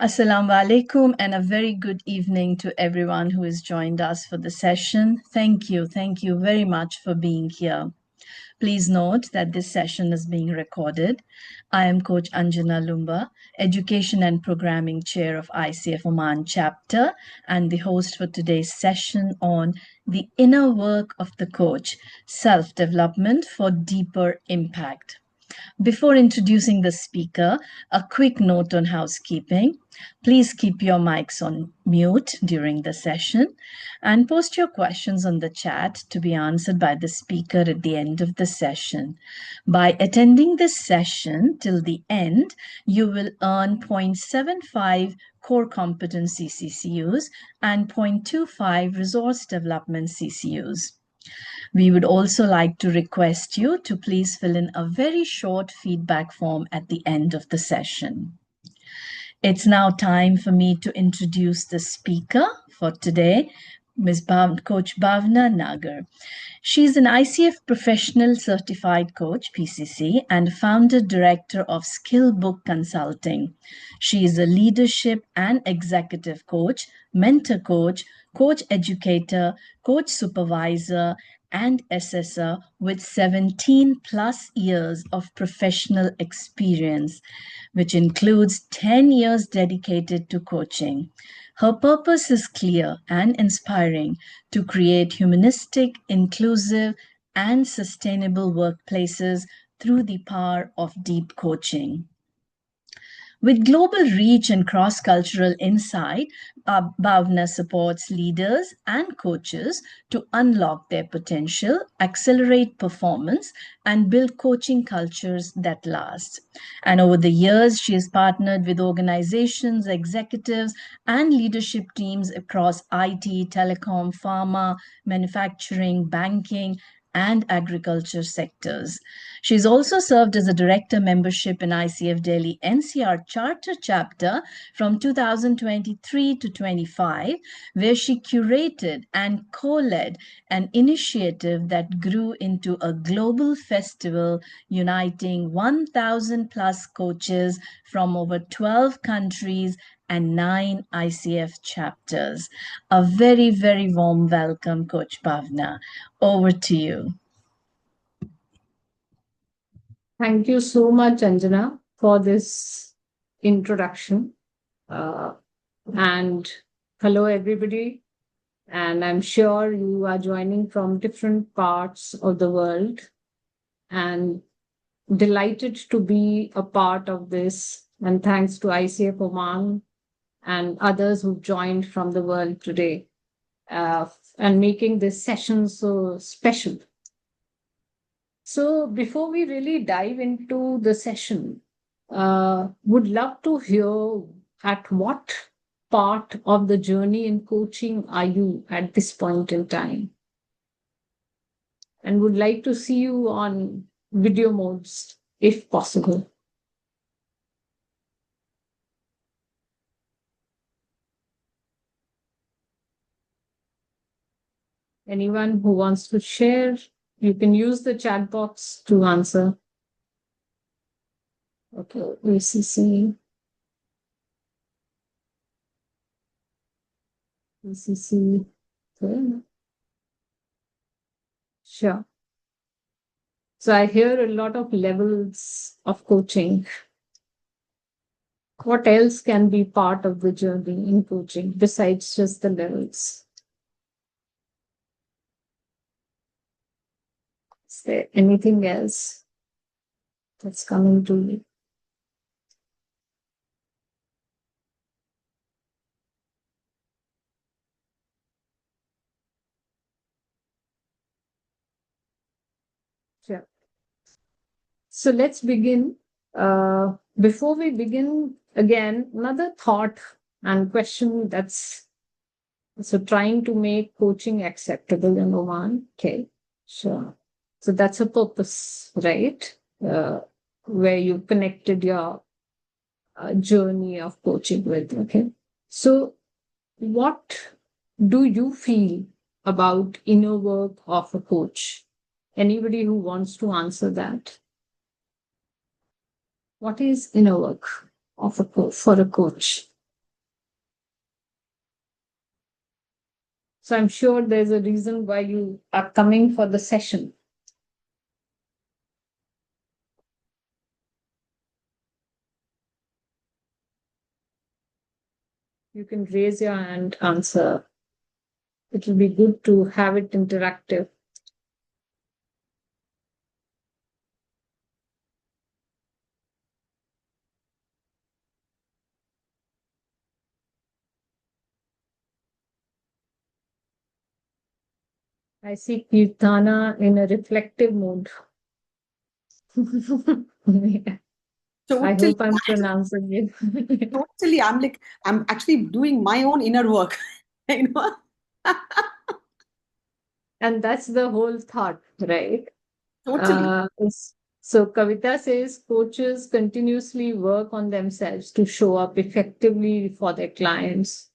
Assalamu alaikum and a very good evening to everyone who has joined us for the session. Thank you. Thank you very much for being here. Please note that this session is being recorded. I am Coach Anjana Lumba, Education and Programming Chair of ICF Oman Chapter, and the host for today's session on the inner work of the coach, self-development for deeper impact. Before introducing the speaker, a quick note on housekeeping. Please keep your mics on mute during the session and post your questions on the chat to be answered by the speaker at the end of the session. By attending this session till the end, you will earn 0.75 core competency CCUs and 0.25 resource development CCUs. We would also like to request you to please fill in a very short feedback form at the end of the session. It's now time for me to introduce the speaker for today, Coach Bhavna Nagar. She's an ICF Professional Certified Coach, PCC, and founder director of Skill Book Consulting. She is a leadership and executive coach, mentor coach, coach educator, coach supervisor, and assessor with 17 plus years of professional experience, which includes 10 years dedicated to coaching. Her purpose is clear and inspiring to create humanistic, inclusive, and sustainable workplaces through the power of deep coaching. With global reach and cross-cultural insight, Bhavna supports leaders and coaches to unlock their potential, accelerate performance, and build coaching cultures that last. And over the years, she has partnered with organizations, executives, and leadership teams across IT, telecom, pharma, manufacturing, banking, and agriculture sectors. She's also served as a director membership in ICF Delhi NCR Charter Chapter from 2023 to 25, where she curated and co-led an initiative that grew into a global festival uniting 1,000 plus coaches from over 12 countries and 9 ICF chapters. A very, very warm welcome, Coach Bhavna. Over to you. Thank you so much, Anjana, for this introduction. And hello, everybody. And I'm sure you are joining from different parts of the world. And delighted to be a part of this. And thanks to ICF Oman and others who've joined from the world today and making this session so special. So before we really dive into the session, would love to hear at what part of the journey in coaching are you at this point in time? And would like to see you on video modes if possible. Anyone who wants to share, you can use the chat box to answer. Okay, ACC. ACC. Okay. Sure. So I hear a lot of levels of coaching. What else can be part of the journey in coaching besides just the levels? Is there anything else that's coming to me? Sure. So let's begin. Before we begin, again, another thought and question that's so trying to make coaching acceptable in Oman. Okay, sure. So that's a purpose, right? Where you connected your journey of coaching with. Okay. So what do you feel about inner work of a coach? Anybody who wants to answer that? What is inner work of for a coach? So I'm sure there's a reason why you are coming for the session. You can raise your hand, answer. It will be good to have it interactive. I see Kirtana in a reflective mode. Yeah. I Totally. hope I'm pronouncing it. Totally. I'm actually doing my own inner work. You know? And that's the whole thought, right? Totally. So Kavita says coaches continuously work on themselves to show up effectively for their clients.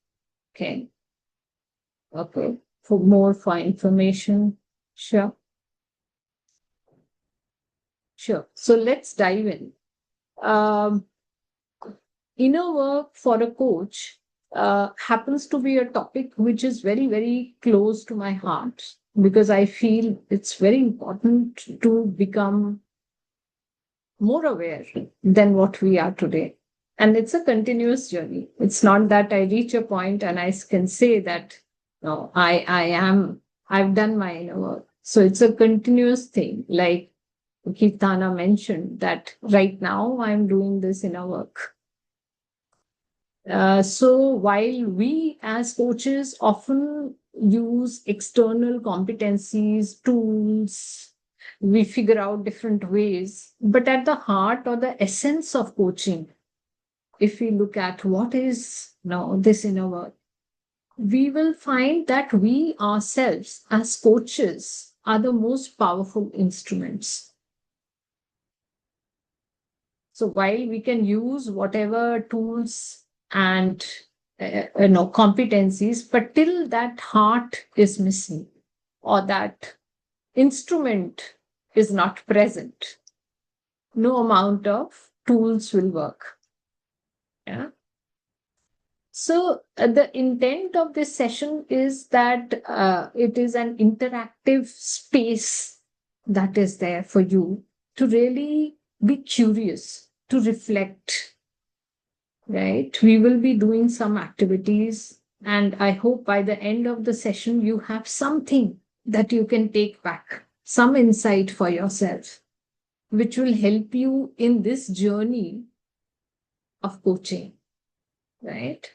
Okay. Okay. For information. Sure. Sure. So let's dive in. Um, Inner work for a coach happens to be a topic which is very, very close to my heart because I feel it's very important to become more aware than what we are today. And it's a continuous journey. It's not that I reach a point and I can say that, no, I've done my inner work. So it's a continuous thing. Like Kirtana mentioned that right now I'm doing this inner work. So while we as coaches often use external competencies, tools, we figure out different ways, but at the heart or the essence of coaching, if we look at what is now this inner work, we will find that we ourselves as coaches are the most powerful instruments. So while we can use whatever tools and competencies, but till that heart is missing or that instrument is not present, no amount of tools will work. Yeah. So the intent of this session is that it is an interactive space that is there for you to really be curious, to reflect, right? We will be doing some activities, and I hope by the end of the session, you have something that you can take back, some insight for yourself, which will help you in this journey of coaching, right?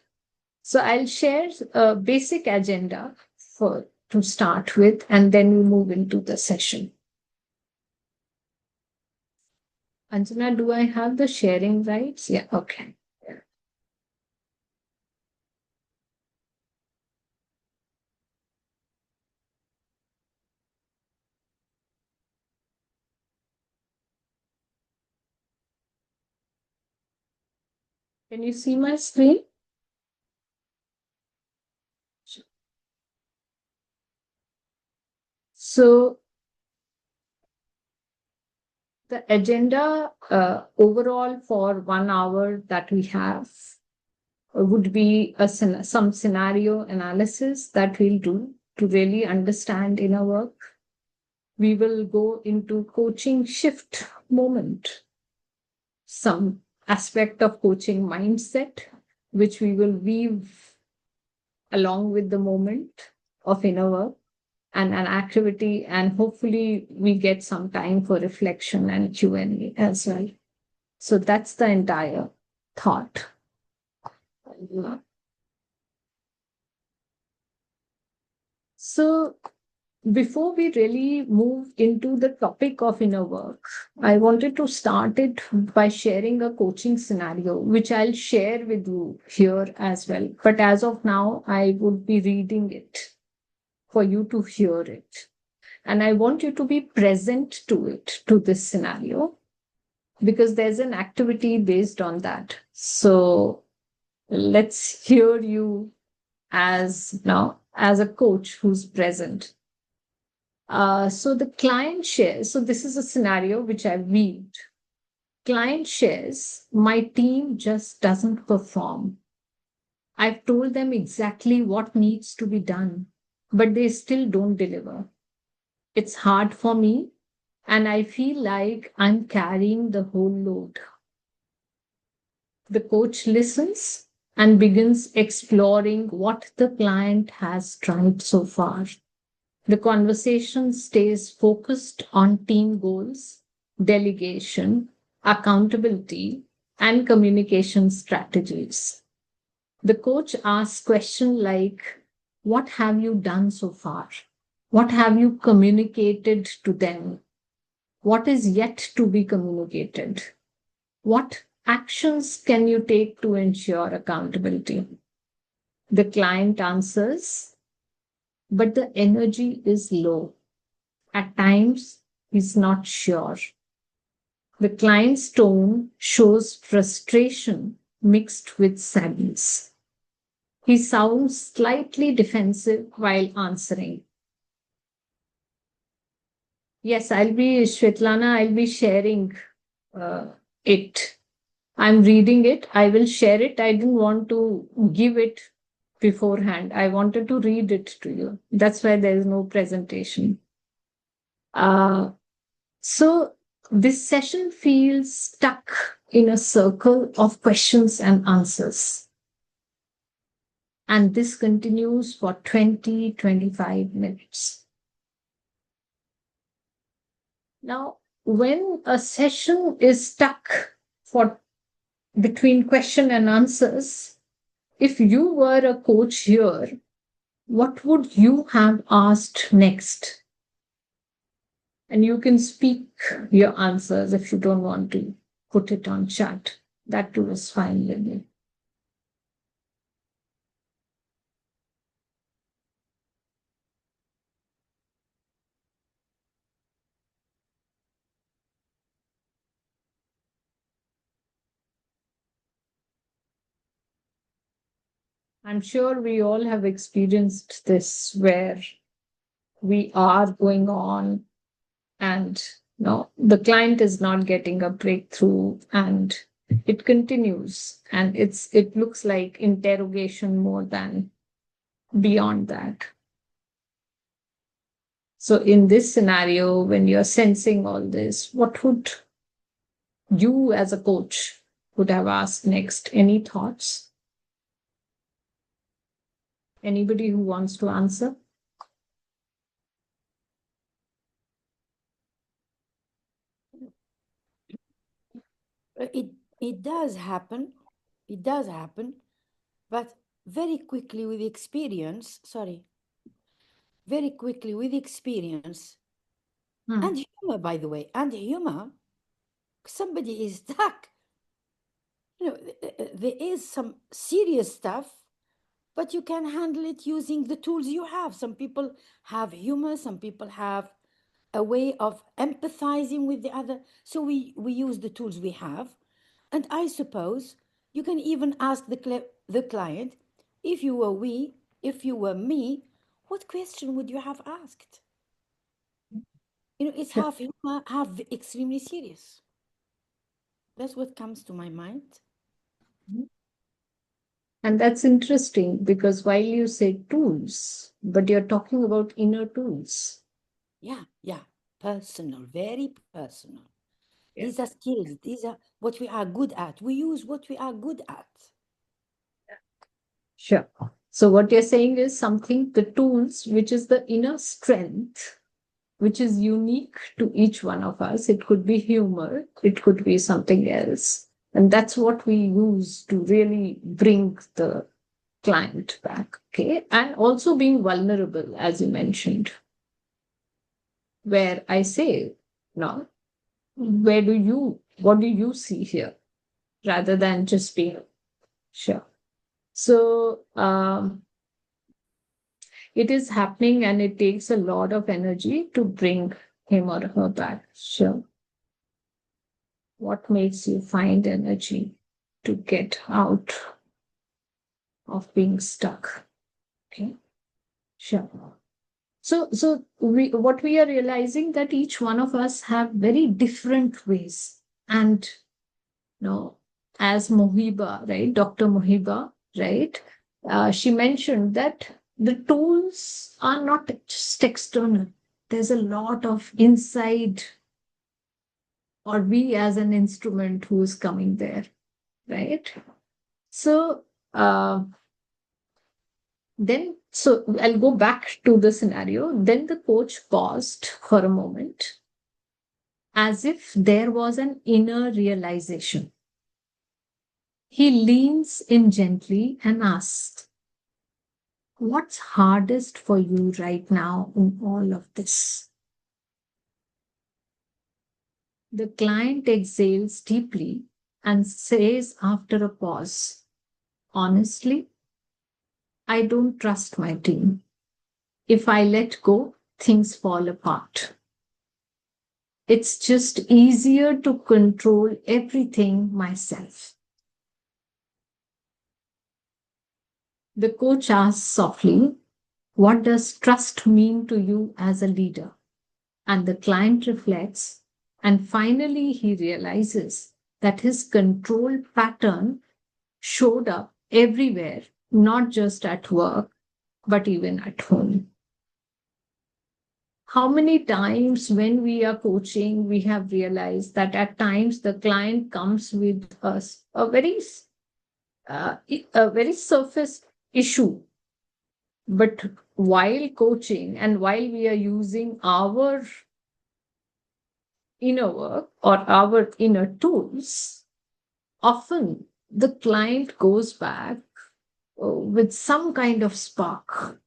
So I'll share a basic agenda for to start with, and then we move into the session. Anjana, do I have the sharing rights? Yeah, okay. Can you see my screen? So the agenda overall for 1 hour that we have would be some scenario analysis that we'll do to really understand inner work. We will go into coaching shift moment, some aspect of coaching mindset, which we will weave along with the moment of inner work and an activity, and hopefully we get some time for reflection and Q&A as well. So that's the entire thought. So before we really move into the topic of inner work, I wanted to start it by sharing a coaching scenario, which I'll share with you here as well. But as of now, I would be reading it for you to hear it. And I want you to be present to it, to this scenario, because there's an activity based on that. So let's hear you as a coach who's present. So the client shares, so this is a scenario which I've weaved. Client shares, my team just doesn't perform. I've told them exactly what needs to be done, but they still don't deliver. It's hard for me, and I feel like I'm carrying the whole load. The coach listens and begins exploring what the client has tried so far. The conversation stays focused on team goals, delegation, accountability, and communication strategies. The coach asks questions like, what have you done so far? What have you communicated to them? What is yet to be communicated? What actions can you take to ensure accountability? The client answers, but the energy is low. At times, he's not sure. The client's tone shows frustration mixed with sadness. He sounds slightly defensive while answering. Yes, I'll be sharing it. I'm reading it. I will share it. I didn't want to give it beforehand. I wanted to read it to you. That's why there is no presentation. So this session feels stuck in a circle of questions and answers. And this continues for 25 minutes. Now, when a session is stuck for between question and answers, if you were a coach here, what would you have asked next? And you can speak your answers if you don't want to put it on chat. That too is fine with me. I'm sure we all have experienced this where we are going on and no, the client is not getting a breakthrough and it continues and it looks like interrogation more than beyond that. So in this scenario, when you're sensing all this, what would you as a coach would have asked next? Any thoughts? Anybody who wants to answer? It does happen. It does happen. But very quickly with experience, very quickly with experience and humor, by the way, and humor, somebody is stuck. There is some serious stuff, but you can handle it using the tools you have. Some people have humor, some people have a way of empathizing with the other. So we use the tools we have. And I suppose you can even ask the client, if you were if you were me, what question would you have asked? It's half humor, half extremely serious. That's what comes to my mind. And that's interesting because while you say tools, but you're talking about inner tools. Yeah. Personal, very personal. Yeah. These are skills. These are what we are good at. We use what we are good at. Sure. So what you're saying is something, the tools, which is the inner strength, which is unique to each one of us. It could be humor, it could be something else. And that's what we use to really bring the client back. Okay. And also being vulnerable, as you mentioned, where I say, no, what do you see here? Rather than just being sure. So it is happening and it takes a lot of energy to bring him or her back. Sure. What makes you find energy to get out of being stuck? Okay. Sure. So what we are realizing that each one of us have very different ways. And as Mohiba, right, Dr. Mohiba, right, she mentioned that the tools are not just external. There's a lot of inside, or we as an instrument who is coming there, right? So so I'll go back to the scenario. Then the coach paused for a moment, as if there was an inner realization. He leans in gently and asks, "What's hardest for you right now in all of this?" The client exhales deeply and says after a pause, "Honestly, I don't trust my team. If I let go, things fall apart. It's just easier to control everything myself." The coach asks softly, "What does trust mean to you as a leader?" And the client reflects, and finally he realizes that his control pattern showed up everywhere, not just at work, but even at home. How many times when we are coaching, we have realized that at times the client comes with us a very surface issue, but while coaching and while we are using our inner work or our inner tools, often the client goes back with some kind of spark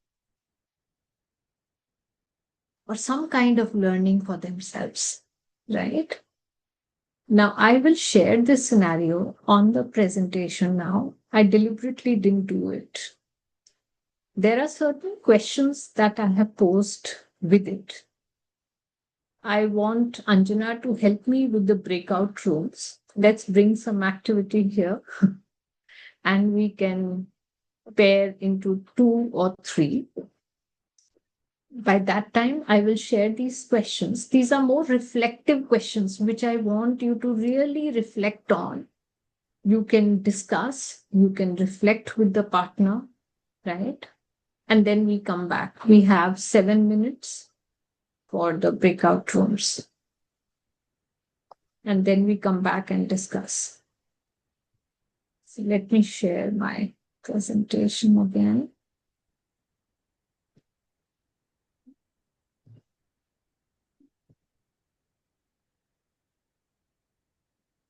or some kind of learning for themselves, right? Now, I will share this scenario on the presentation now. I deliberately didn't do it. There are certain questions that I have posed with it. I want Anjana to help me with the breakout rooms. Let's bring some activity here and we can pair into 2 or 3. By that time, I will share these questions. These are more reflective questions, which I want you to really reflect on. You can discuss, you can reflect with the partner, right? And then we come back. We have 7 minutes for the breakout rooms. And then we come back and discuss. So let me share my presentation again.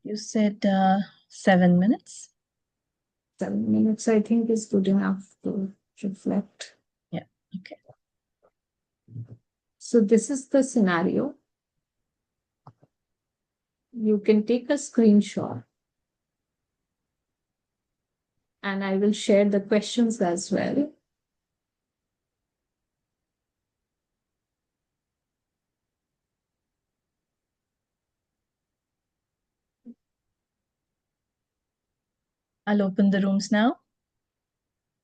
You said 7 minutes? 7 minutes, I think, is good enough to reflect. Yeah, okay. So this is the scenario. You can take a screenshot and I will share the questions as well. I'll open the rooms now.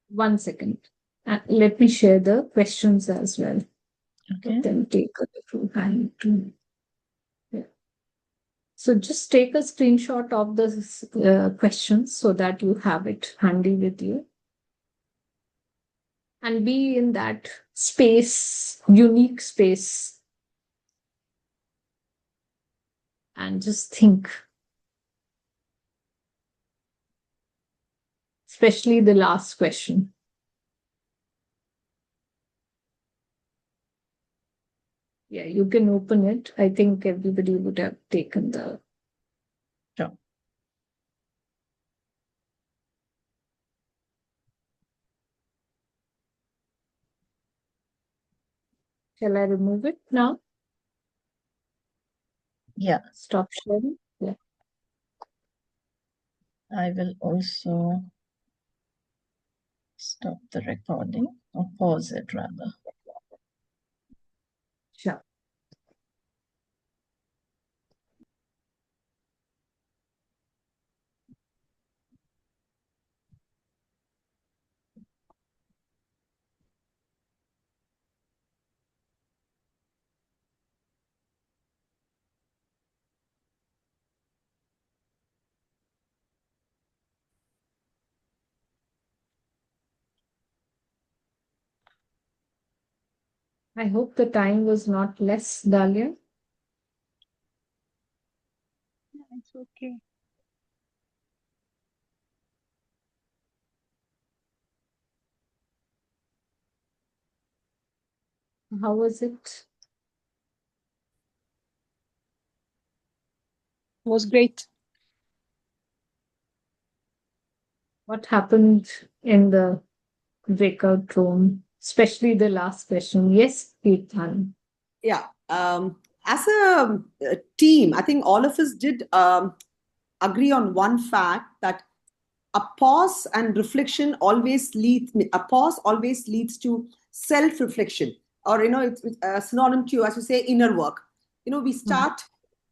1 second. Let me share the questions as well. Okay. Then take a little time to. Yeah. So just take a screenshot of the questions so that you have it handy with you. And be in that space, unique space. And just think. Especially the last question. Yeah, you can open it. I think everybody would have taken the. Sure. Shall I remove it now? Yeah. Stop sharing? Yeah. I will also stop the recording or pause it rather. Sure. I hope the time was not less, Dahlia. Yeah, it's okay. How was it? It was great. What happened in the breakout room, especially the last question? Yes, Kirtan. Yeah. As a team, I think all of us did agree on one fact that a pause and reflection always leads a pause always leads to self-reflection, or it's a synonym to, as you say, inner work. We start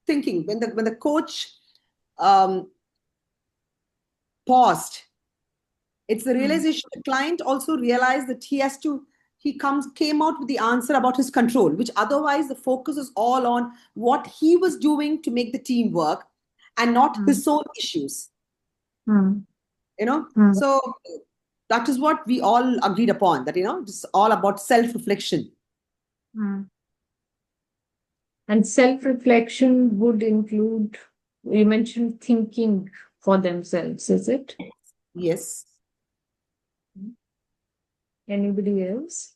thinking when the coach um, paused. It's the realization the client also realized that he came out with the answer about his control, which otherwise the focus is all on what he was doing to make the team work and not his own issues. Mm. So that is what we all agreed upon, that it's all about self-reflection. Mm. And self-reflection would include, you mentioned thinking for themselves, is it? Yes. Anybody else?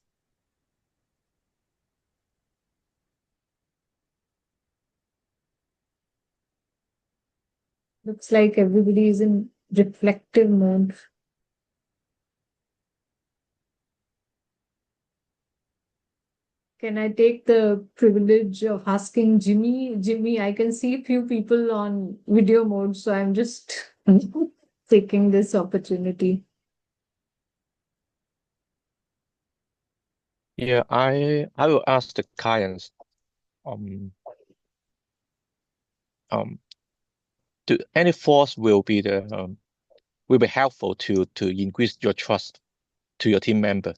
Looks like everybody is in reflective mode. Can I take the privilege of asking Jimmy? Jimmy, I can see a few people on video mode, so I'm just taking this opportunity. Yeah, I will ask the clients, um, any force will be helpful to increase your trust to your team member.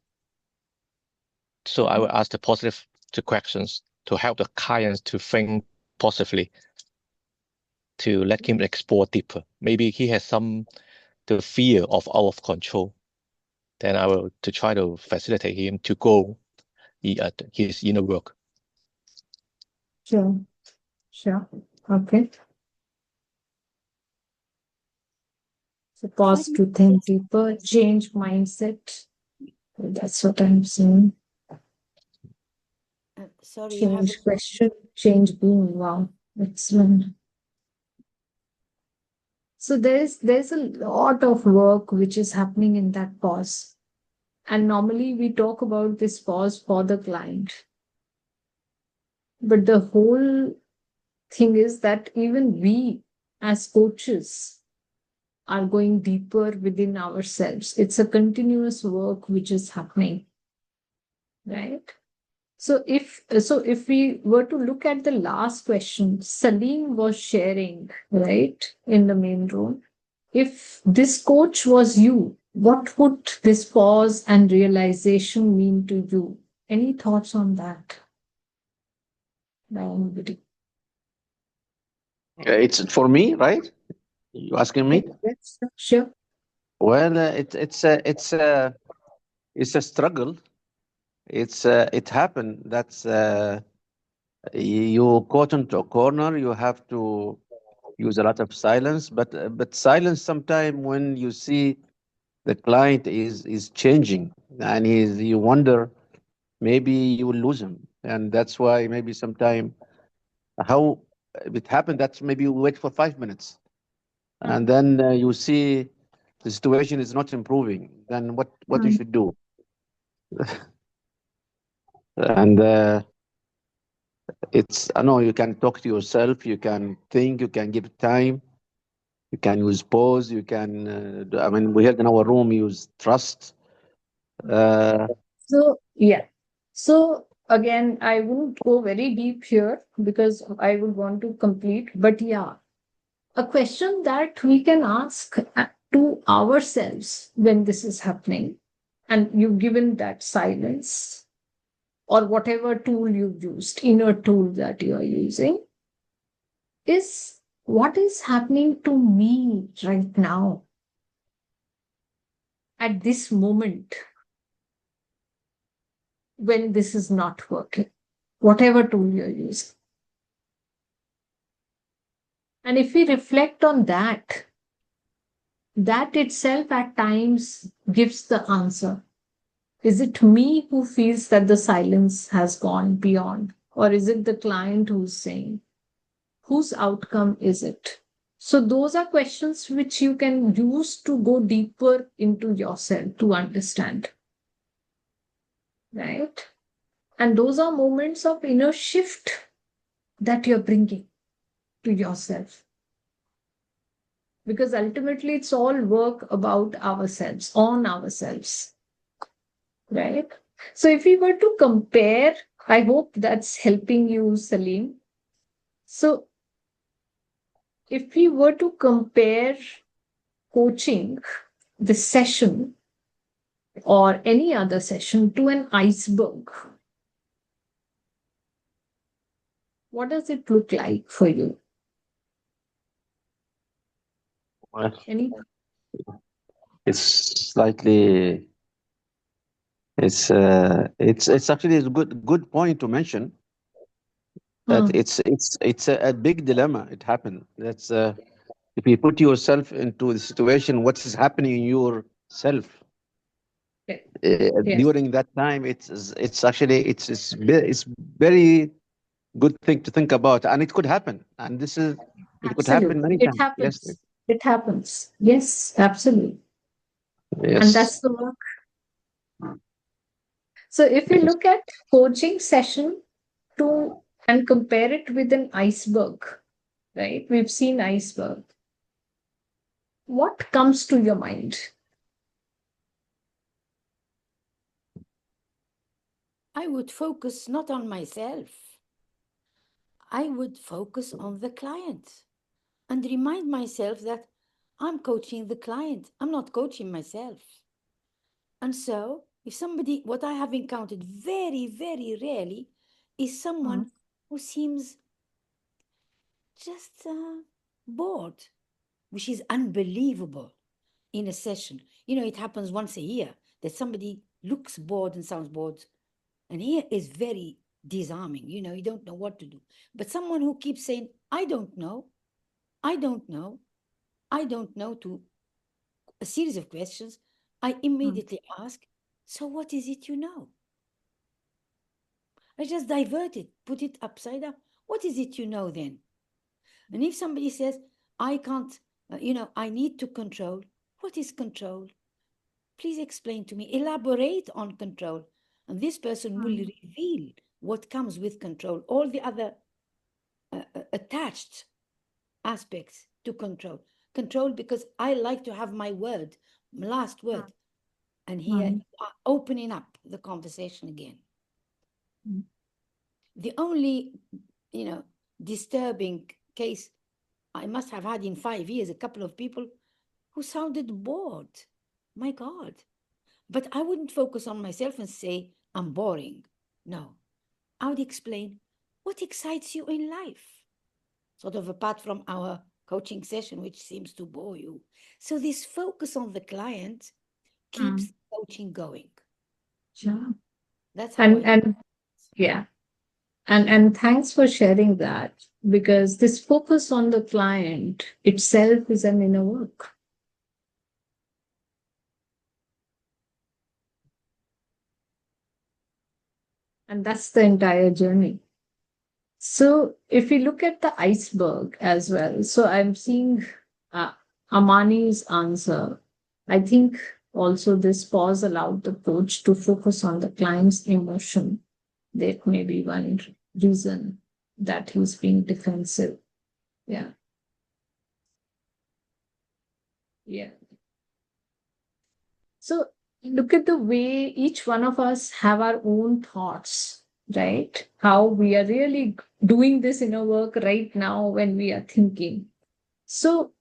So I will ask the questions to help the clients to think positively, to let him explore deeper. Maybe he has the fear of out of control. Then I will to try to facilitate him to go his inner work. Sure. Okay. So pause to think deeper, change mindset. That's what I'm saying. Sorry, you have Change question, change being. Wow, excellent. So there's a lot of work which is happening in that pause. And normally we talk about this pause for the client. But the whole thing is that even we as coaches are going deeper within ourselves. It's a continuous work which is happening, right? So if we were to look at the last question, Salim was sharing, right, in the main room. If this coach was you, what would this pause and realization mean to you? Any thoughts on that? Anybody? It's for me, right? You asking me? Yes, sure. Well, it's a struggle. It happened. That's you caught into a corner. You have to use a lot of silence, but silence sometime when you see the client is changing and you wonder maybe you will lose him, and that's why maybe sometime how it happened. That's maybe you wait for 5 minutes and then you see the situation is not improving, then what you should do. And it's I know you can talk to yourself, you can think, you can give it time, you can use pause, you can I mean, we had in our room use trust. uh, So, yeah. So, again, I wouldn't go very deep here because I would want to complete. But yeah, a question that we can ask to ourselves when this is happening, and you've given that silence or whatever tool you've used, inner tool that you are using, is what is happening to me right now at this moment? when this is not working, whatever tool you're using. And if we reflect on that, that itself at times gives the answer. Is it me who feels that the silence has gone beyond? Or is it the client who's saying? Whose outcome is it? So, those are questions which you can use to go deeper into yourself to understand. Right? And those are moments of inner shift that you're bringing to yourself. Because ultimately, it's all work about ourselves, on ourselves. Right? So, if we were to compare, I hope that's helping you, Salim. So, if we were to compare coaching, the session, or any other session to an iceberg, what does it look like for you? Well, Any? it's slightly, it's actually a good point to mention that Mm, it's a big dilemma. It happened. That's if you put yourself into the situation, what is happening in yourself yeah, yes, during that time, it's actually it's very good thing to think about, and it could happen, and it could happen absolutely. many It times. Yes, happens. It happens. Yes, absolutely. And yes, that's the work. So if we yes. look at coaching session to and compare it with an iceberg, right? We've seen iceberg. What comes to your mind? I would focus not on myself, I would focus on the client and remind myself that I'm coaching the client, I'm not coaching myself. And so, if somebody, what I have encountered very, very rarely is Mm, someone who seems just bored, which is unbelievable in a session. It happens once a year that somebody looks bored and sounds bored. And here is very disarming. You don't know what to do. But someone who keeps saying, I don't know, I don't know, I don't know, to a series of questions, I mm, immediately ask, so what is it you know? I just divert it, put it upside down. What is it you know then? And if somebody says, I can't, I need to control, what is control? Please explain to me, elaborate on control. And this person will mm, reveal what comes with control, all the other attached aspects to control. Control, because I like to have my word, my last word. And here mm, you are opening up the conversation again. mm, The only, disturbing case I must have had in 5 years, a couple of people who sounded bored. My God. But I wouldn't focus on myself and say, I'm boring. No. I would explain what excites you in life, sort of apart from our coaching session, which seems to bore you. So, this focus on the client mm. keeps coaching going. Yeah. That's how And I. yeah. And thanks for sharing that, because this focus on the client itself is an inner work. And that's the entire journey. So if we look at the iceberg as well, so I'm seeing uh, Amani's answer. I think also this pause allowed the coach to focus on the client's emotion. That may be one reason that he's being defensive. Yeah. Yeah. So look at the way each one of us have our own thoughts, right? How we are really doing this inner work right now when we are thinking. So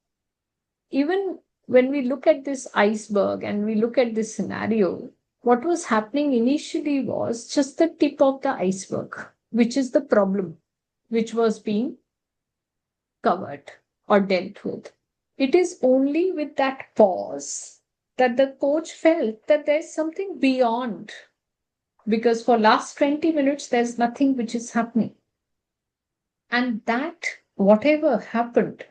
even when we look at this iceberg and we look at this scenario, what was happening initially was just the tip of the iceberg, which is the problem which was being covered or dealt with. It is only with that pause that the coach felt that there's something beyond because for last 20 minutes, there's nothing which is happening. And that, whatever happened,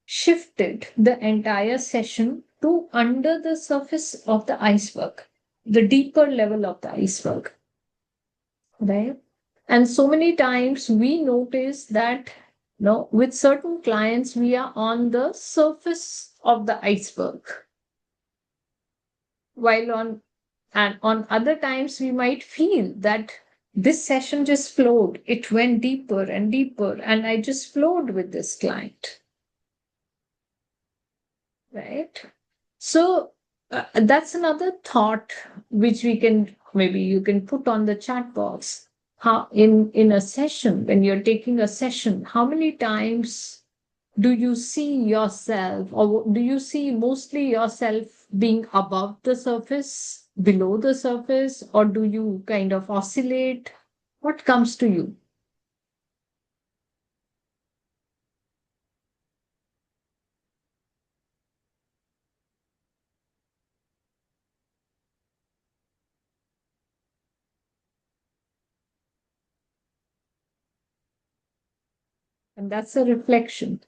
shifted the entire session to under the surface of the iceberg, the deeper level of the iceberg. Right? And so many times we notice that with certain clients, we are on the surface of the iceberg. While on other times, we might feel that this session just flowed. It went deeper and deeper, and I just flowed with this client. Right? So that's another thought which maybe you can put on the chat box. How in a session, when you're taking a session, how many times do you see yourself, or do you see mostly yourself being above the surface, below the surface, or do you kind of oscillate? What comes to you? And that's a reflection.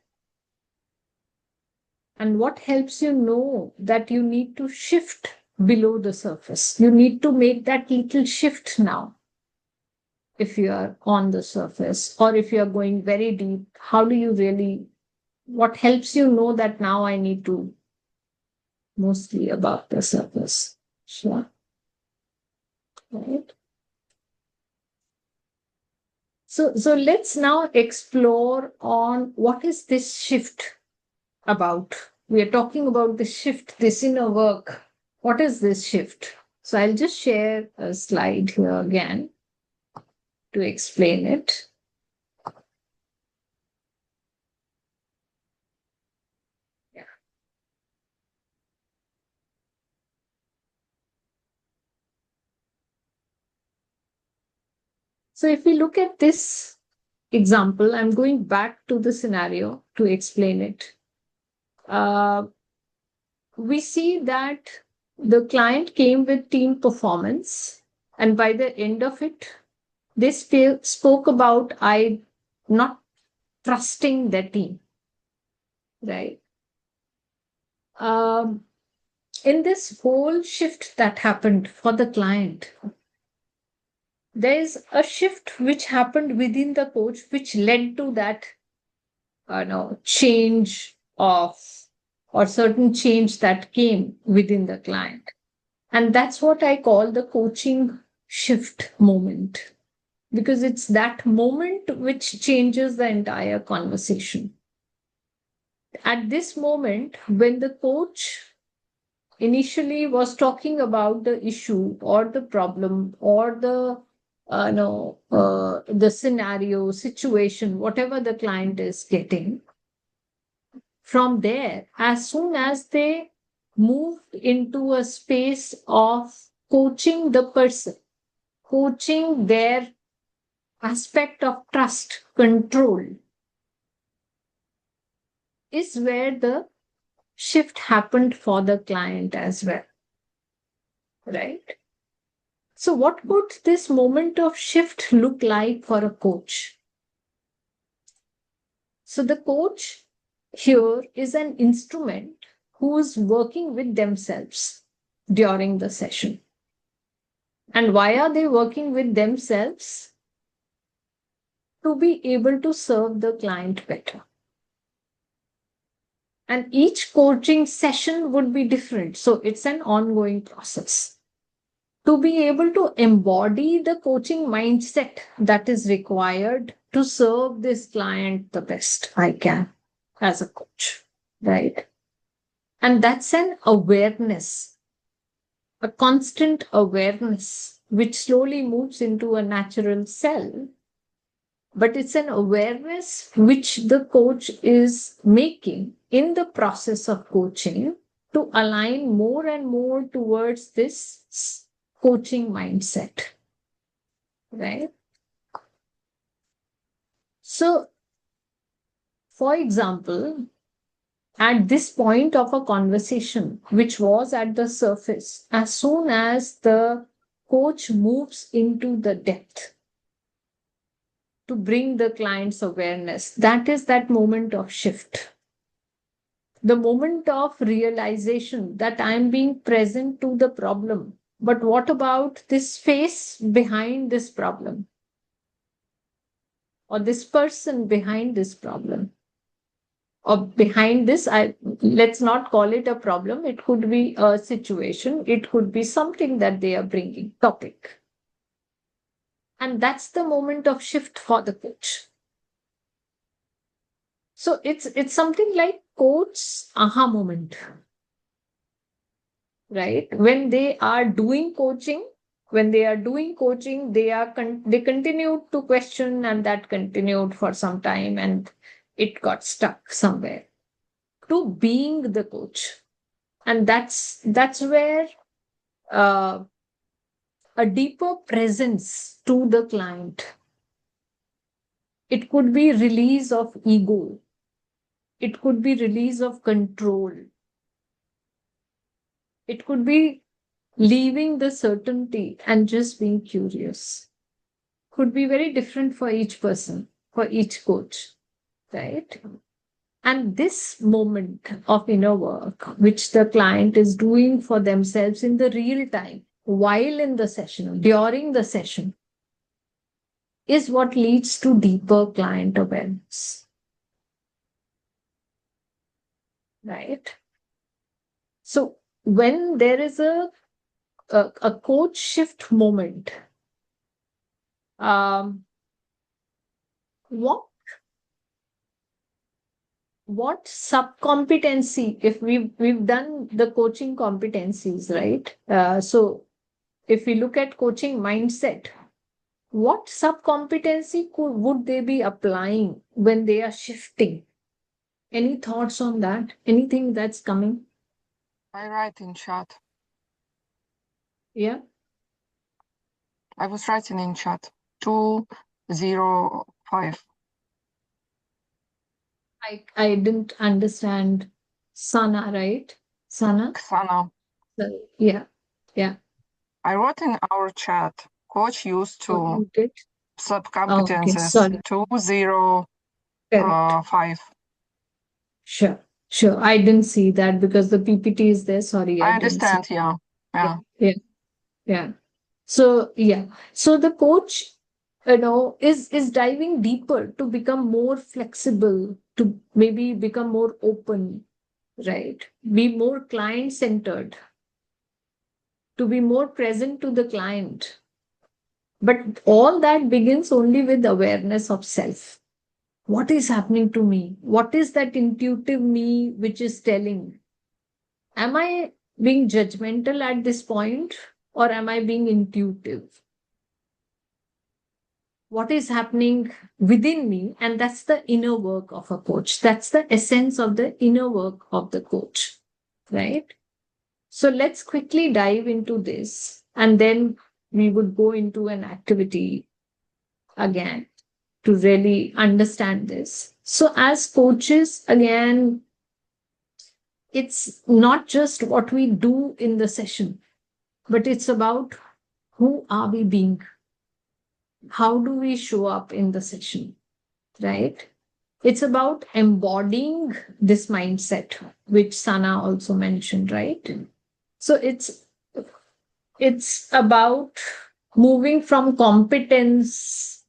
And what helps you know that you need to shift below the surface? You need to make that little shift now. If you are on the surface, or if you are going very deep, how do you really, what helps you know that now I need to mostly above the surface? Sure. Right. So let's now explore on what is this shift about. We are talking about the shift, this inner work. What is this shift? So I'll just share a slide here again to explain it. Yeah. So if we look at this example, I'm going back to the scenario to explain it. We see that the client came with team performance, and by the end of it, they spoke about I not trusting their team, right? In this whole shift that happened for the client, there's a shift which happened within the coach, which led to that change of, or certain change that came within the client. And that's what I call the coaching shift moment, because it's that moment which changes the entire conversation. At this moment, when the coach initially was talking about the issue or the problem or the scenario, situation, whatever the client is getting, from there, as soon as they moved into a space of coaching the person, coaching their aspect of trust, control, is where the shift happened for the client as well. Right? So, what would this moment of shift look like for a coach? So, the coach here is an instrument who is working with themselves during the session. And why are they working with themselves? To be able to serve the client better. And each coaching session would be different. So it's an ongoing process. To be able to embody the coaching mindset that is required to serve this client the best I can as a coach, right? And that's an awareness, a constant awareness, which slowly moves into a natural self. But it's an awareness which the coach is making in the process of coaching to align more and more towards this coaching mindset, right? So, for example, at this point of a conversation, which was at the surface, as soon as the coach moves into the depth to bring the client's awareness. That is that moment of shift. The moment of realization that I am being present to the problem. But what about this face behind this problem? Or this person behind this problem? Or behind this, let's not call it a problem. It could be a situation. It could be something that they are bringing, topic. And that's the moment of shift for the coach. So it's something like coach's aha moment, right? When they are doing coaching, they continued to question, and that continued for some time, and it got stuck somewhere to being the coach. And that's where uh, a deeper presence to the client. It could be release of ego. It could be release of control. It could be leaving the certainty and just being curious. Could be very different for each person, for each coach, right? And this moment of inner work, which the client is doing for themselves in the real time, while in the session, during the session, is what leads to deeper client awareness. Right? So when there is a coach shift moment, what sub-competency, if we've done the coaching competencies, right? So if we look at coaching mindset, what sub-competency would they be applying when they are shifting? Any thoughts on that? Anything that's coming? I write in chat. Yeah. I was writing in chat. 205. I didn't understand Sana, right? Sana? Xana. Yeah. Yeah. I wrote in our chat. Coach used Oh, to you did? Oh, okay. sub-competences. Sorry. 205. Sure. Sure. I didn't see that because the PPT is there. Sorry, I I didn't see. understand, yeah. Yeah. Yeah. Yeah. So yeah. So the coach, is diving deeper to become more flexible, to maybe become more open, right? Be more client centered, to be more present to the client. But all that begins only with awareness of self. What is happening to me? What is that intuitive me which is telling? Am I being judgmental at this point, or am I being intuitive? What is happening within me? And that's the inner work of a coach. That's the essence of the inner work of the coach, right? So let's quickly dive into this, and then we would go into an activity again to really understand this. So, as coaches, again, it's not just what we do in the session, but it's about who are we being? How do we show up in the session, right? It's about embodying this mindset, which Sana also mentioned, right? So it's about moving from competence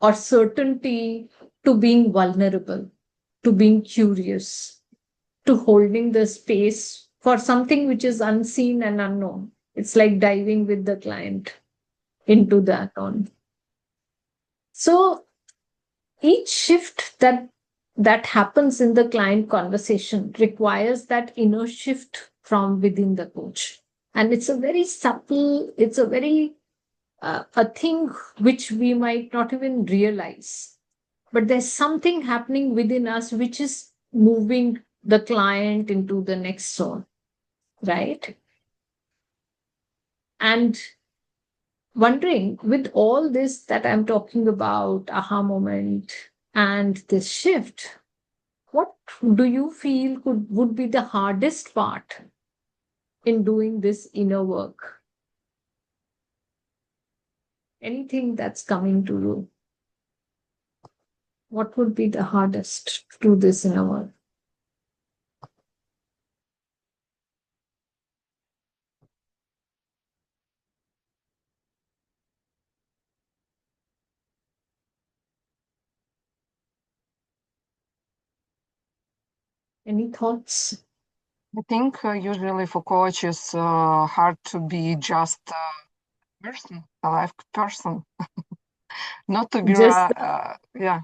or certainty to being vulnerable, to being curious, to holding the space for something which is unseen and unknown. It's like diving with the client into the unknown. So each shift that happens in the client conversation requires that inner shift from within the coach. And it's a very subtle, it's a very a thing which we might not even realize. But there's something happening within us which is moving the client into the next zone, right? And wondering, with all this that I'm talking about, aha moment and this shift, what do you feel would be the hardest part in doing this inner work? Anything that's coming to you? What would be the hardest to do this in a world? Any thoughts? I think usually for coaches, hard to be just a person, a live person, not to be, Just yeah,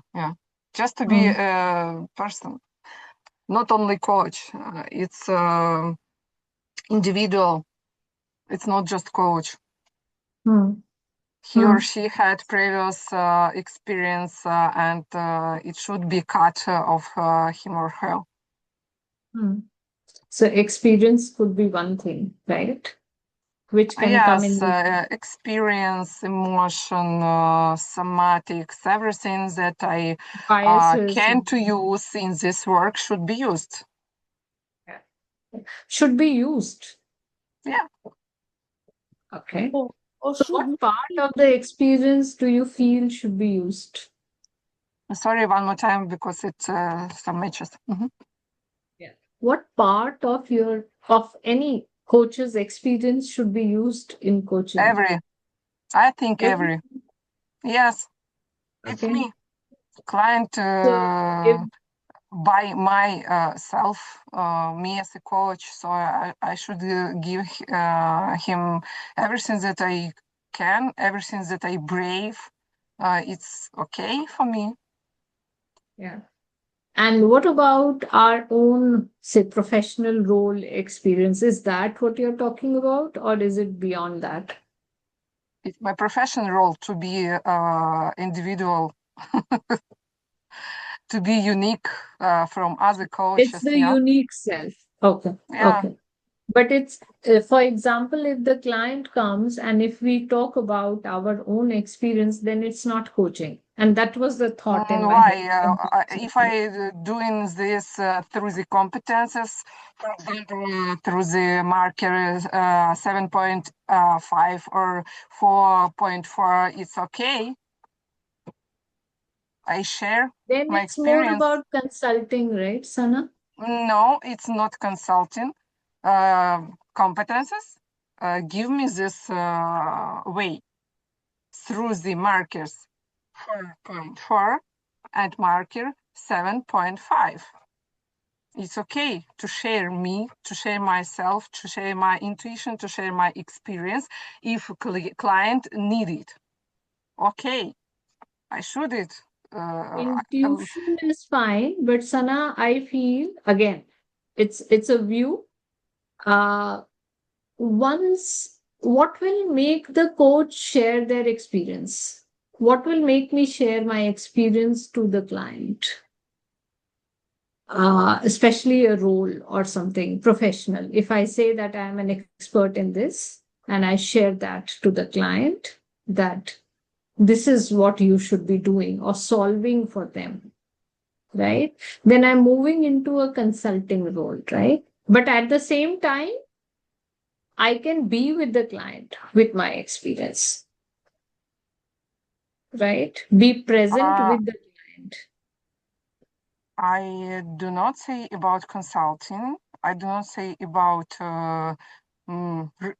just to be a person, not only coach. It's individual. It's not just coach. Hmm. He or Hmm. she had previous experience, and it should be cut of him or her. Hmm. So experience could be one thing, right? Which can come Yes, in experience, emotion, somatics, everything that I biases. can to use in this work should be used. Should be used. Yeah. Okay. Or So should what not part be. of the experience do you feel should be used? Sorry, one more time because it's some matches. Mhm. What part of any coach's experience should be used in coaching? I think Every every. Yes, it's okay. me. Client So if by myself, me as a coach. So I should give him everything that I can, everything that I brave. It's okay for me. yeah. And what about our own, say, professional role experience? Is that what you're talking about, or is it beyond that? It's my professional role to be individual, to be unique from other It's coaches. the Yeah, unique self. Okay. yeah. Okay. But it's, for example, if the client comes and if we talk about our own experience, then it's not coaching. And that was the thought in my head. Why? If I doing this through the competences, for example, through the marker 7.5 or 4.4, it's okay. I share Then my it's more experience. about consulting, right, Sana? No, it's not consulting. Competences give me this way through the markers 4.4 and marker 7.5. It's okay to share me, to share myself, to share my intuition, to share my experience if client need it. Okay, I should it. Intuition is fine, but Sana, I feel again, it's a view. Uh, Once, what will make the coach share their experience? What will make me share my experience to the client? Especially a role or something professional. If I say that I am an expert in this and I share that to the client, that this is what you should be doing or solving for them, right? Then I'm moving into a consulting role, right? But at the same time, I can be with the client with my experience, right? Be present uh, with the client. I do not say about consulting. I do not say about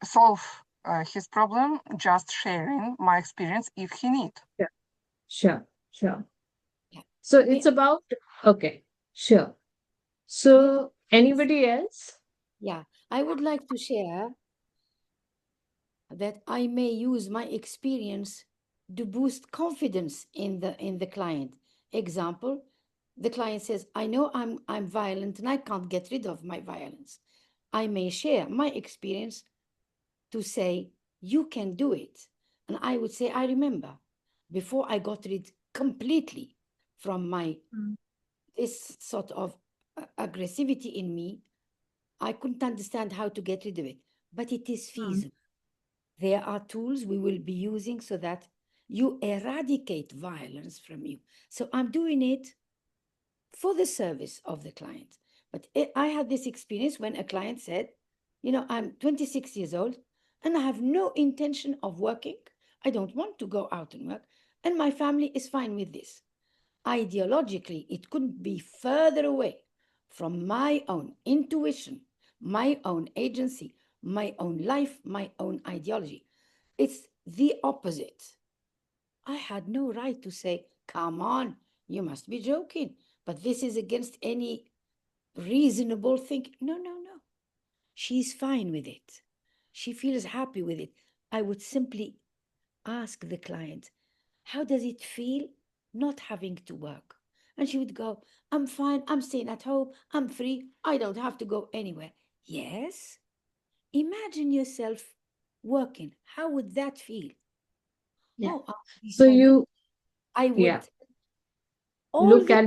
solve his problem. Just sharing my experience if he need. Yeah. Sure, sure. Yeah. So May, it's about, okay, sure. may So anybody else? yeah, I would like to share that I may use my experience to boost confidence in the client. Example, the client says, I know I'm violent and I can't get rid of my violence. I may share my experience to say, you can do it. And I would say, I remember before I got rid completely from my Mm. this sort of aggressivity in me, I couldn't understand how to get rid of it. But it is Mm. feasible. There are tools we will be using so that you eradicate violence from you. So I'm doing it for the service of the client. But I had this experience when a client said, I'm 26 years old and I have no intention of working. I don't want to go out and work, and my family is fine with this. Ideologically, it couldn't be further away from my own intuition, my own agency, my own life, my own ideology. It's the opposite. I had no right to say, come on, you must be joking. But this is against any reasonable thinking. No, no, no. She's fine with it. She feels happy with it. I would simply ask the client, how does it feel not having to work? And she would go, I'm fine. I'm staying at home. I'm free. I don't have to go anywhere. Yes. Imagine yourself working. How would that feel? Yeah. Oh, I'll be So so you, I would yeah, always look at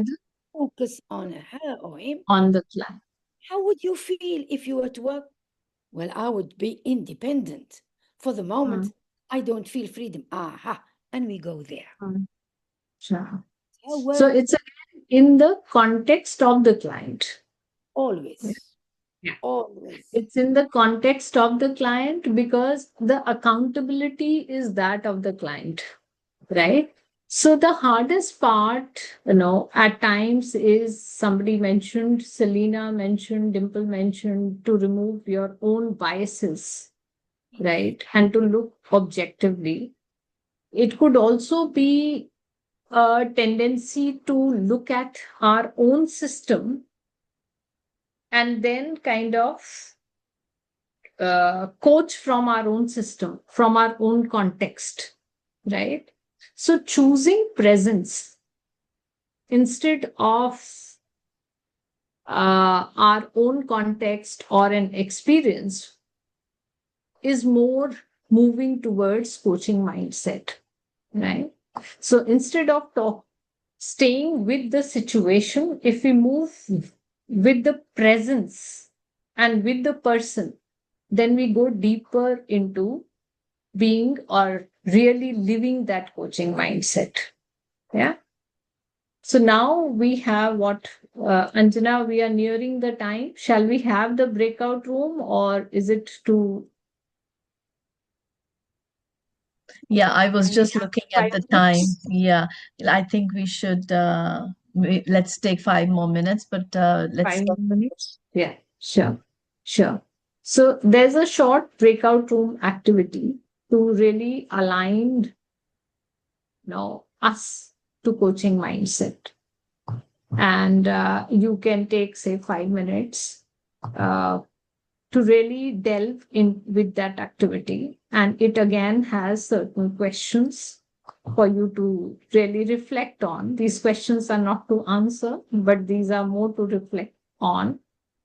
focus on her or him. on the client. How would you feel if you were to work? Well, I would be independent. For the moment, I don't feel freedom. Aha. And we go there. Sure. Her So work it's again in the context of the client. always. Yeah. Always. It's in the context of the client because the accountability is that of the client, right? So the hardest part, at times is somebody mentioned, Selena mentioned, Dimple mentioned, to remove your own biases, right? And to look objectively. It could also be a tendency to look at our own system and then kind of coach from our own system, from our own context, right? So choosing presence instead of our own context or an experience is more moving towards coaching mindset, right? So instead of staying with the situation, if we move with the presence and with the person, then we go deeper into being or really living that coaching mindset. Yeah. So now we have what, Anjana, we are nearing the time. Shall we have the breakout room or is it too? Yeah, I was Can we just have looking at 5 the time. minutes? Yeah, I think we should, let's take 5 more minutes, but let's 5 more minutes? Yeah, sure, sure. So there's a short breakout room activity to really align, us to coaching mindset. And you can take, say, 5 minutes uh, to really delve in with that activity. And it again has certain questions for you to really reflect on. These questions are not to answer, but these are more to reflect on.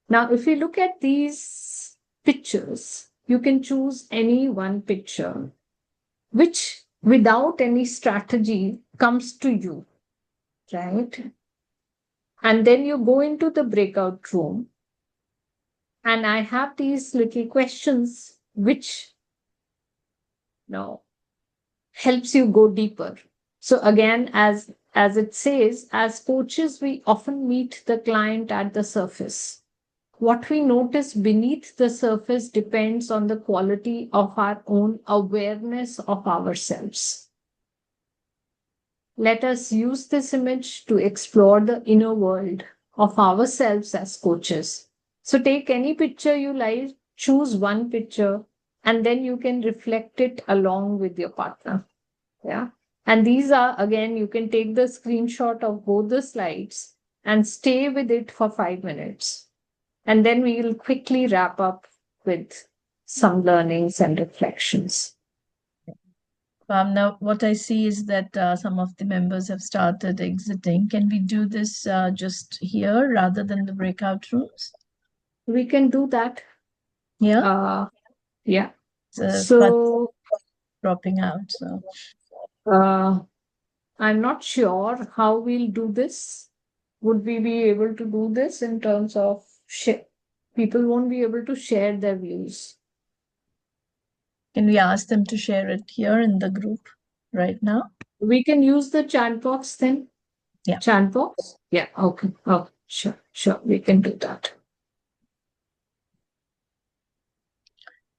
Now, if you look at these pictures, you can choose any one picture which, without any strategy, comes to you, right? And then you go into the breakout room, and I have these little questions which helps you go deeper. So again, as it says, as coaches, we often meet the client at the surface. What we notice beneath the surface depends on the quality of our own awareness of ourselves. Let us use this image to explore the inner world of ourselves as coaches. So take any picture you like, choose one picture, and then you can reflect it along with your partner. Yeah. And these are, again, you can take the screenshot of both the slides and stay with it for 5 minutes. And then we will quickly wrap up with some learnings and reflections. Now, what I see is that some of the members have started exiting. Can we do this just here rather than the breakout rooms? We can do that. Yeah. Yeah. So, So dropping out. So, I'm not sure how we'll do this. Would we be able to do this in terms of people won't be able to share their views? can we ask them to share it here in the group right now? We can use the chat box then. Yeah. Chat box? Yeah. Okay. Oh, sure. Sure. We can do that.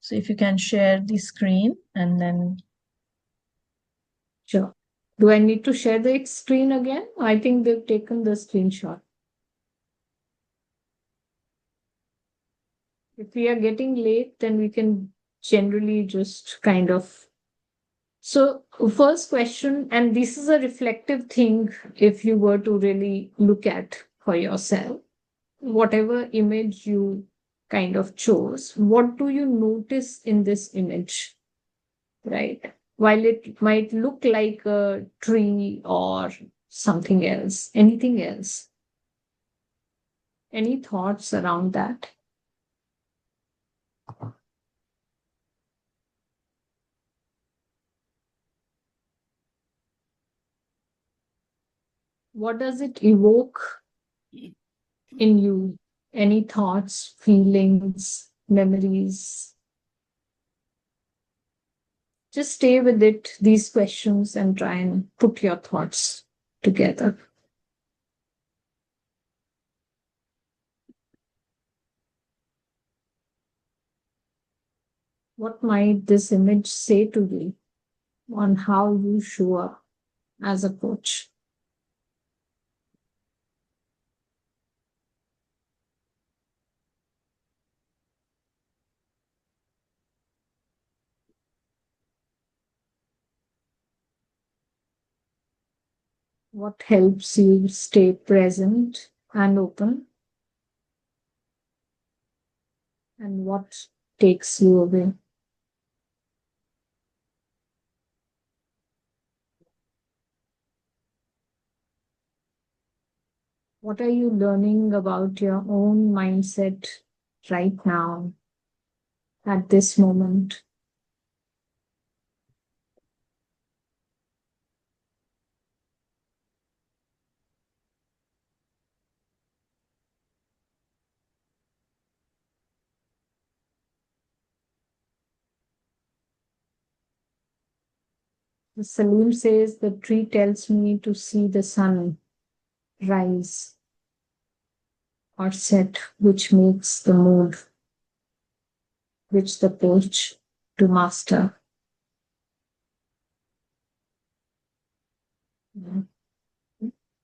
So if you can share the screen and then Sure. Do I need to share the screen again? I think they've taken the screenshot. If we are getting late, then we can generally just kind of. So, first question, and this is a reflective thing if you were to really look at for yourself, whatever image you kind of chose, what do you notice in this image? Right? While it might look like a tree or something else, anything else? Any thoughts around that? What does it evoke in you? Any thoughts, feelings, memories? Just stay with it, these questions, and try and put your thoughts together. What might this image say to you on how you show up as a coach? What helps you stay present and open? And what takes you away? What are you learning about your own mindset right now, at this moment? Salim says the tree tells me to see the sun rise or set, which makes the mood, which the coach to master.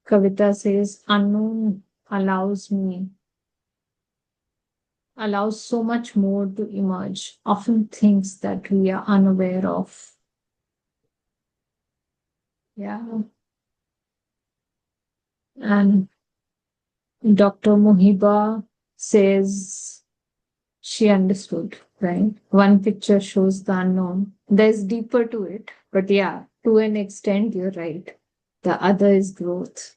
Kavita says unknown allows so much more to emerge, often things that we are unaware of. Yeah. And Dr. Mohiba says she understood, right? One picture shows the unknown. There's deeper to it, but yeah, to an extent, you're right. The other is growth,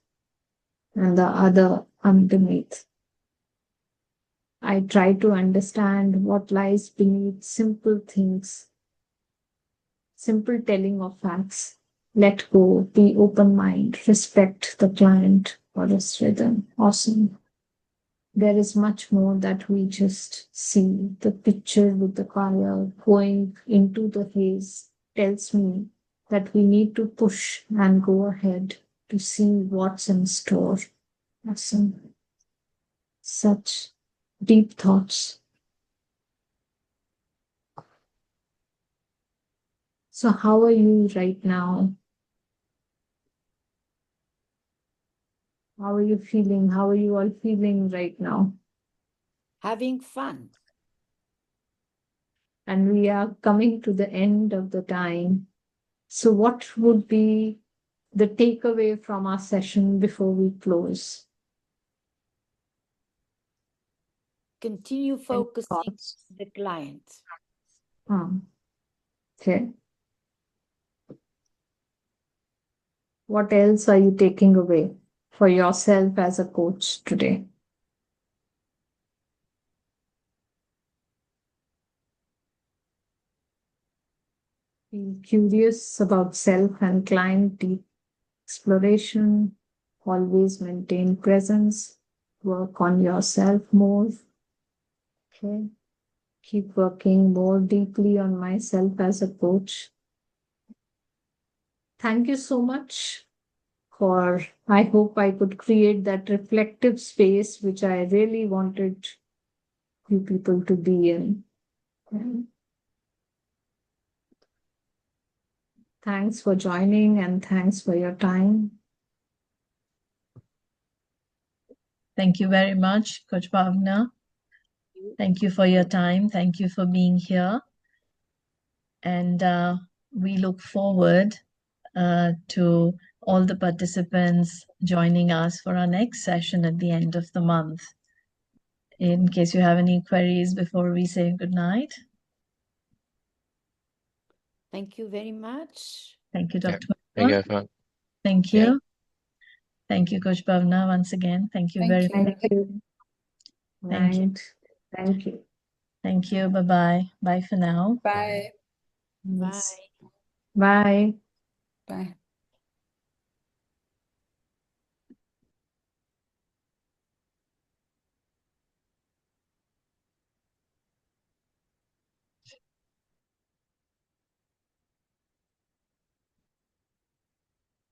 and the other underneath. I try to understand what lies beneath simple things, simple telling of facts. Let go, be open mind, respect the client or his rhythm. Awesome. There is much more that we just see. The picture with the color going into the haze tells me that we need to push and go ahead to see what's in store. Awesome. Such deep thoughts. So, how are you right now? How are you feeling? How are you all feeling right now? Having fun. And we are coming to the end of the time. So, what would be the takeaway from our session before we close? Continue Any focusing thoughts? on the client. Okay. What else are you taking away for yourself as a coach today? Be curious about self and client deep exploration. Always maintain presence. Work on yourself more. Okay. Keep working more deeply on myself as a coach. Thank you so much for, I hope I could create that reflective space which I really wanted you people to be in. Thanks for joining and thanks for your time. Thank you very much, Coach Bhavna. Thank you for your time. Thank you for being here. And we look forward to all the participants joining us for our next session at the end of the month. In case you have any queries before we say good night. Thank you very much. Thank you, Yeah. Dr. Thank you, Bhavna. everyone. Thank Yeah. you. Thank you, Coach Bhavna, once again. Thank you Thank very you. much. Thank you. Thank you. Right. Thank you. Thank you. Bye-bye. Bye for now. Bye. Bye. Bye. Bye.